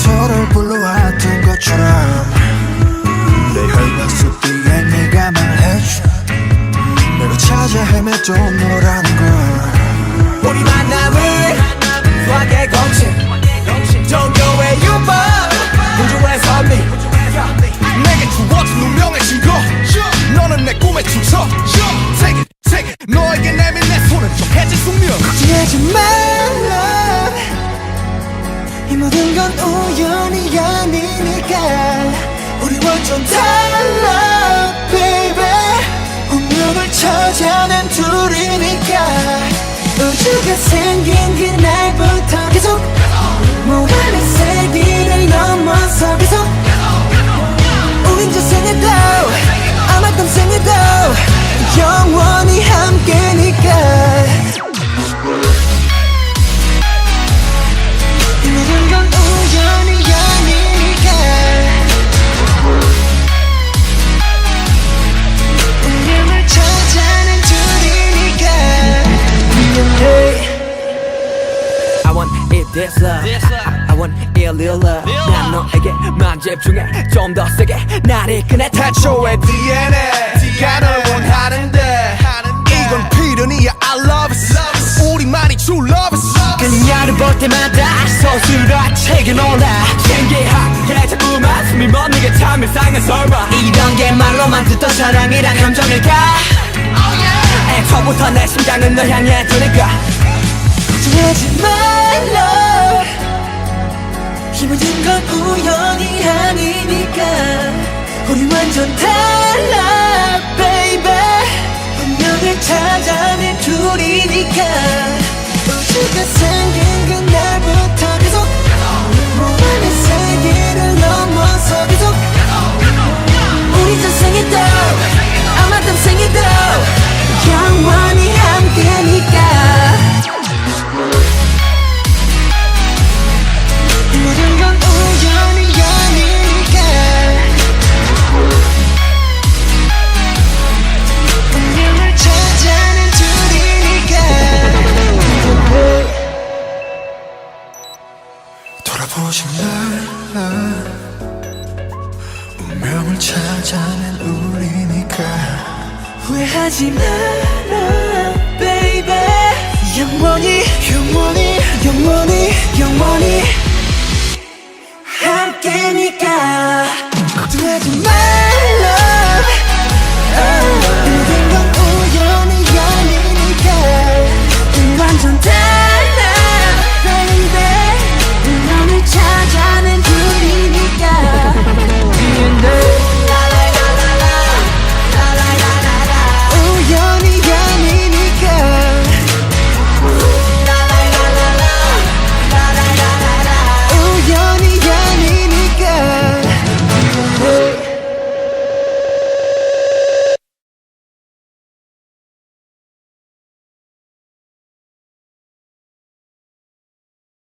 서로를 불러왔던 것처럼 내 혈관 속 뒤에 네가 말해줘 내가 찾아 헤매도 너라는 걸 우리 만남을 수학의 공식 종교의 유법 우주의 선미 내게 주어진 운명의 증거 너는 내 꿈의 주석 Take it 너에게 내민 내 손은 좀 해질 숙명 걱정하지 말라 이 모든 건 우연이 아니니까 우리 완전 달라 baby 운명을 찾아낸 둘이니까 우주가 생긴 그날부터 계속 무한의 세기를 넘어서 계속 우린 저 생에도 아마 딴 생에도 영원히 함께니까 이 모든 건 우연이 아니니까 운명을 찾아낸 둘이니까 미안해 I want it this love I want it real love 난 너에게만 집중해 좀 더 세게 나를 이끄네 태초의 DNA 네가 널 원하는데 이건 필연이야 I love it 우리만이 true love it 그녀를 볼 때마다 서술아 책에 놀라 신기하게 자꾸만 숨이 멎는 게 참 이상한 설마 이런 게 말로만 듣던 사랑이란 감정일까 애초부터 내 심장은 널 향해 두니까 걱정하지 말라 이 모든 건 우연이 아니니까 우리 완전 달라 baby 운명을 찾아낸 둘이니까 우주가 생긴 그날부터 계속 무한의 세계를 넘어서 계속 우리 저 생에도 아마 다음 생에도 영원히 함께니까 이 모든 건 우연이 아니니까 운명을 찾아낸 둘이니까 돌아보지 말라 운명을 찾아낸 우리니까 후회하지 마라 baby 영원히